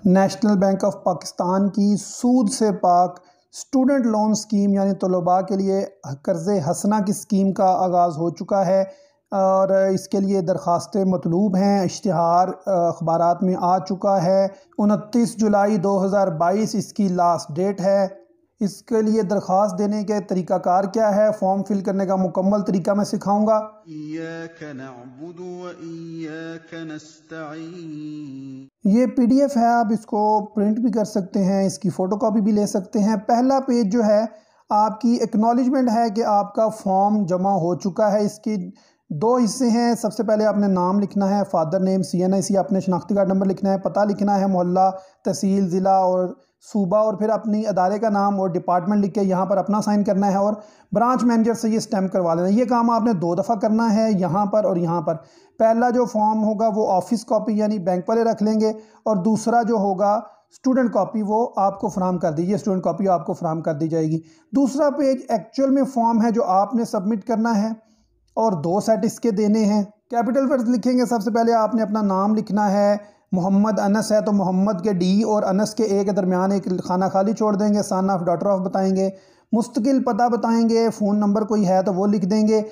National bank of Pakistan की सूद से पाक स्टूडेंट लोन स्कीम यानी तलबा के लिए कर्ज़ हसना की स्कीम का आगाज़ हो चुका है और इसके लिए दरख्वास्तें मतलूब हैं। इश्तिहार अखबारात में आ चुका है। 29 जुलाई 2022 इसकी लास्ट डेट है। इसके लिए दरख्वास्त देने के तरीक़ाकार क्या है, फॉर्म फिल करने का मुकम्मल तरीका मैं सिखाऊंगा। ये PDF है, आप इसको प्रिंट भी कर सकते हैं, इसकी फ़ोटोकॉपी भी ले सकते हैं। पहला पेज जो है आपकी एक्नॉलेजमेंट है कि आपका फॉर्म जमा हो चुका है। इसकी दो हिस्से हैं। सबसे पहले आपने नाम लिखना है, फादर नेम, CNIC, अपने शनाख्ती कार्ड नंबर लिखना है, पता लिखना है, मोहल्ला, तहसील, ज़िला और सूबा, और फिर अपनी अदारे का नाम और डिपार्टमेंट लिख के यहाँ पर अपना साइन करना है और ब्रांच मैनेजर से ये स्टैम्प करवा लेना। ये काम आपने 2 दफ़ा करना है, यहाँ पर और यहाँ पर। पहला जो फॉर्म होगा वो ऑफिस कॉपी यानी बैंक वाले रख लेंगे और दूसरा जो होगा स्टूडेंट कॉपी वो आपको फराहम कर दीजिए, स्टूडेंट कॉपी आपको फराहम कर दी जाएगी। दूसरा पेज एक्चुअल में फॉर्म है जो आपने सबमिट करना है और 2 सेट इसके देने हैं। कैपिटल वर्ड्स लिखेंगे। सबसे पहले आपने अपना नाम लिखना है। मोहम्मद अनस है तो मोहम्मद के D और अनस के A के दरमियान एक खाना खाली छोड़ देंगे। सन ऑफ, डॉटर ऑफ बताएंगे। मुस्तकिल पता बताएंगे। फ़ोन नंबर कोई है तो वो लिख देंगे।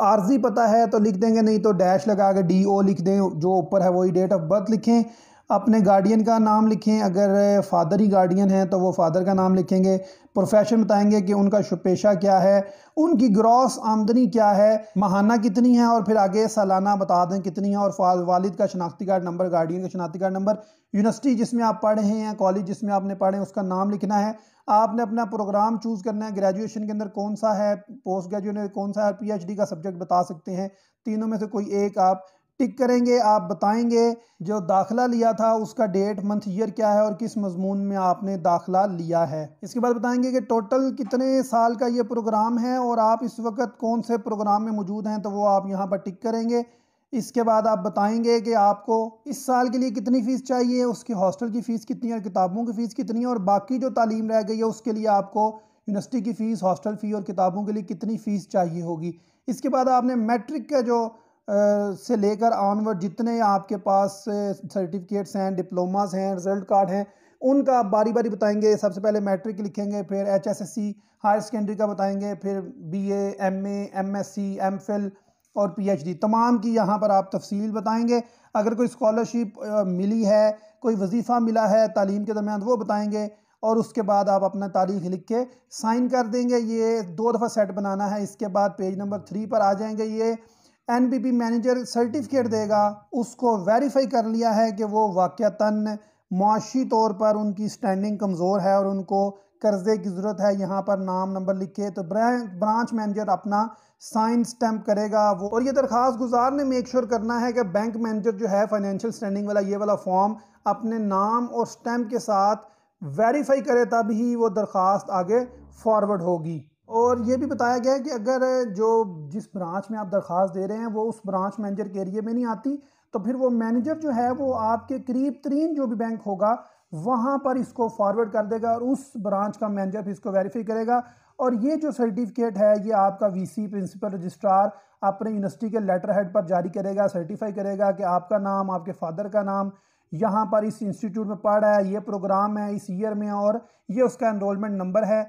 आर्जी पता है तो लिख देंगे, नहीं तो डैश लगा के DO लिख दें, जो ऊपर है वही डेट ऑफ बर्थ लिखें। अपने गार्डियन का नाम लिखें, अगर फादर ही गार्डियन है तो वो फादर का नाम लिखेंगे। प्रोफेशन बताएंगे कि उनका पेशा क्या है, उनकी ग्रॉस आमदनी क्या है, माहाना कितनी है, और फिर आगे सालाना बता दें कितनी है, और वालिद का शनाख्ती कार्ड नंबर, गार्डियन का शनाख्ती कार्ड नंबर, यूनिवर्सिटी जिसमें आप पढ़ रहे हैं, कॉलेज जिसमें आपने पढ़े उसका नाम लिखना है। आपने अपना प्रोग्राम चूज़ करना है, ग्रेजुएशन के अंदर कौन सा है, पोस्ट ग्रेजुएट में कौन सा है, PhD का सब्जेक्ट बता सकते हैं। तीनों में से कोई एक आप टिक करेंगे। आप बताएंगे जो दाखिला लिया था उसका डेट, मंथ, ईयर क्या है और किस मजमून में आपने दाखिला लिया है। इसके बाद बताएंगे कि टोटल कितने साल का ये प्रोग्राम है और आप इस वक्त कौन से प्रोग्राम में मौजूद हैं, तो वो आप यहाँ पर टिक करेंगे। इसके बाद आप बताएंगे कि आपको इस साल के लिए कितनी फ़ीस चाहिए, उसकी हॉस्टल की फ़ीस कितनी है और किताबों की फ़ीस कितनी है, और बाकी जो तालीम रह गई है उसके लिए आपको यूनिवर्सिटी की फ़ीस, हॉस्टल फ़ी और किताबों के लिए कितनी फ़ीस चाहिए होगी। इसके बाद आपने मैट्रिक का जो से लेकर ऑनवर्ड जितने आपके पास सर्टिफिकेट्स हैं, डिप्लोमास हैं, रिज़ल्ट कार्ड हैं, उनका आप बारी बारी बताएंगे। सबसे पहले मैट्रिक लिखेंगे, फिर HSSC हायर सेकेंडरी का बताएंगे, फिर BA, MA, MSc, MPhil और PhD तमाम की यहाँ पर आप तफसील बताएंगे। अगर कोई स्कॉलरशिप मिली है, कोई वजीफ़ा मिला है तालीम के दरमियान, वो बताएंगे। और उसके बाद आप अपना तारीख लिख के साइन कर देंगे। ये 2 दफ़ा सेट बनाना है। इसके बाद पेज नंबर 3 पर आ जाएंगे। ये NPP मैनेजर सर्टिफिकेट देगा, उसको वेरीफाई कर लिया है कि वो वाक़यातन मुआशी तौर पर उनकी स्टैंडिंग कमज़ोर है और उनको कर्ज़े की ज़रूरत है। यहाँ पर नाम नंबर लिखे तो ब्रांच मैनेजर अपना साइन स्टैम्प करेगा वो। और ये दरख्वास्त गुजार ने मेक श्योर करना है कि बैंक मैनेजर जो है फाइनेंशियल स्टैंडिंग वाला ये वाला फॉर्म अपने नाम और स्टैम्प के साथ वेरीफाई करे, तब ही वो दरख्वास्त आगे फॉरवर्ड होगी। और ये भी बताया गया है कि अगर जिस ब्रांच में आप दरख्वास्त दे रहे हैं वो उस ब्रांच मैनेजर के एरिए में नहीं आती, तो फिर वो मैनेजर जो है वो आपके करीब तरीन जो भी बैंक होगा वहाँ पर इसको फॉरवर्ड कर देगा और उस ब्रांच का मैनेजर भी इसको वेरीफाई करेगा। और ये जो सर्टिफिकेट है ये आपका VC, प्रिंसिपल रजिस्ट्रार, अपने यूनिवर्सिटी के लेटर हेड पर जारी करेगा, सर्टिफाई करेगा कि आपका नाम, आपके फादर का नाम यहाँ पर इस इंस्टीट्यूट में पढ़ रहा है, ये प्रोग्राम है इस ईयर में और ये उसका एनरोलमेंट नंबर है।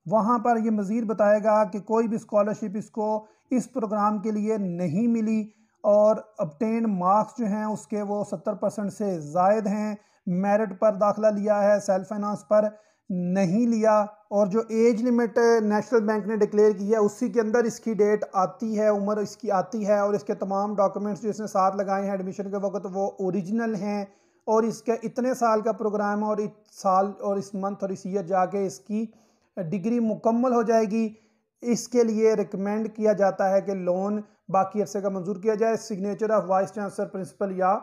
वहाँ पर ये मज़ीद बताएगा कि कोई भी स्कॉलरशिप इसको इस प्रोग्राम के लिए नहीं मिली और obtained मार्क्स जो हैं उसके वो 70% से ज़ायद हैं। मेरिट पर दाखिला लिया है, सेल्फ फाइनेंस पर नहीं लिया। और जो एज लिमिट नेशनल बैंक ने डिक्लेयर की है उसी के अंदर इसकी डेट आती है, उम्र इसकी आती है। और इसके तमाम डॉक्यूमेंट्स जो इसने साथ लगाए हैं एडमिशन के वक्त वो ओरिजिनल हैं। और इसके इतने साल का प्रोग्राम है और इस साल और इस मंथ और इस ईयर जाके इसकी डिग्री मुकम्मल हो जाएगी। इसके लिए रिकमेंड किया जाता है कि लोन बाकी अरसे का मंजूर किया जाए। Signature of vice chancellor, principal या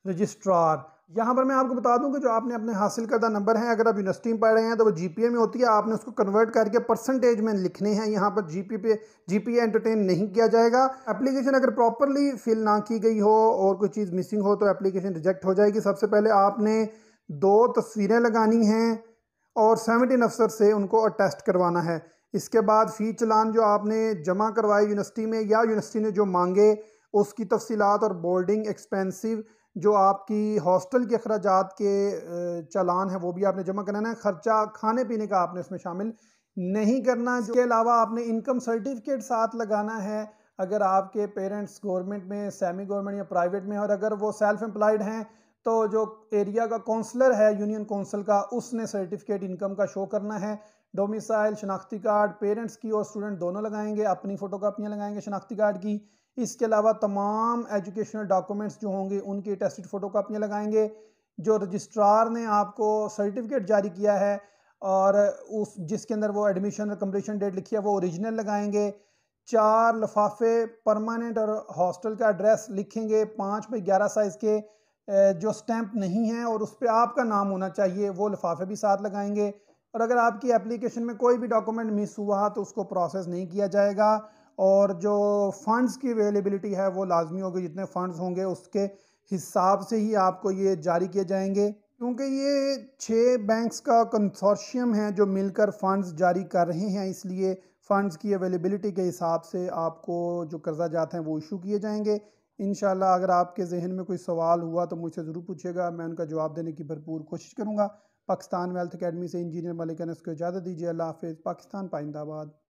रजिस्ट्रार। यहाँ पर मैं आपको बता दूं कि जो आपने अपने हासिल करदा नंबर हैं, अगर आप यूनिवर्सिटी में पढ़ रहे हैं तो वो GPA में होती है, आपने उसको कन्वर्ट करके परसेंटेज में लिखने हैं। यहाँ पर GPA एंटरटेन नहीं किया जाएगा। एप्लीकेशन अगर प्रॉपरली फिल ना की गई हो और कोई चीज़ मिसिंग हो तो एप्लीकेशन रिजेक्ट हो जाएगी। सबसे पहले आपने 2 तस्वीरें लगानी हैं और 17 अफसर से उनको अटेस्ट करवाना है। इसके बाद फ़ी चलान जो आपने जमा करवाए यूनिवर्सिटी में या यूनिवर्सिटी ने जो मांगे उसकी तफसीलात और बोर्डिंग एक्सपेंसिव जो आपकी हॉस्टल के अखराजात के चालान है वो भी आपने जमा कराना है। खर्चा खाने पीने का आपने उसमें शामिल नहीं करना। इसके अलावा आपने इनकम सर्टिफिकेट साथ लगाना है अगर आपके पेरेंट्स गवर्नमेंट में, सेमी गवर्नमेंट या प्राइवेट में, और अगर वो सेल्फ एम्प्लॉयड हैं तो जो एरिया का काउंसलर है यूनियन काउंसिल का, उसने सर्टिफिकेट इनकम का शो करना है। डोमिसाइल, शनाख्ती कार्ड पेरेंट्स की और स्टूडेंट दोनों लगाएंगे, अपनी फ़ोटोकॉपियाँ लगाएंगे शनाख्ती कार्ड की। इसके अलावा तमाम एजुकेशनल डॉक्यूमेंट्स जो होंगे उनकी टेस्टेड फ़ोटोकॉपियाँ लगाएंगे। जो रजिस्ट्रार ने आपको सर्टिफिकेट जारी किया है और उस जिसके अंदर वो एडमिशन और कंप्लीशन डेट लिखी है वो ओरिजिनल लगाएंगे। 4 लिफाफे परमानेंट और हॉस्टल का एड्रेस लिखेंगे 5x11 साइज़ के, जो स्टैंप नहीं है और उस पर आपका नाम होना चाहिए, वो लिफाफे भी साथ लगाएंगे। और अगर आपकी एप्लीकेशन में कोई भी डॉक्यूमेंट मिस हुआ तो उसको प्रोसेस नहीं किया जाएगा। और जो फंड्स की अवेलेबिलिटी है वो लाजमी होगी, जितने फंड्स होंगे उसके हिसाब से ही आपको ये जारी किए जाएंगे। क्योंकि ये 6 बैंक्स का कंसोर्शियम है जो मिलकर फंड्स जारी कर रहे हैं, इसलिए फ़ंड्स की अवेलेबिलिटी के हिसाब से आपको जो कर्जा जाते हैं वो इशू किए जाएंगे। इंशाल्लाह अगर आपके जहन में कोई सवाल हुआ तो मुझसे ज़रूर पूछिएगा, मैं उनका जवाब देने की भरपूर कोशिश करूँगा। पाकिस्तान वेल्थ अकेडमी से इंजीनियर मलिक अनस को इजाज़त दीजिए। अल्लाह हाफ़िज़। पाकिस्तान पाइंदाबाद।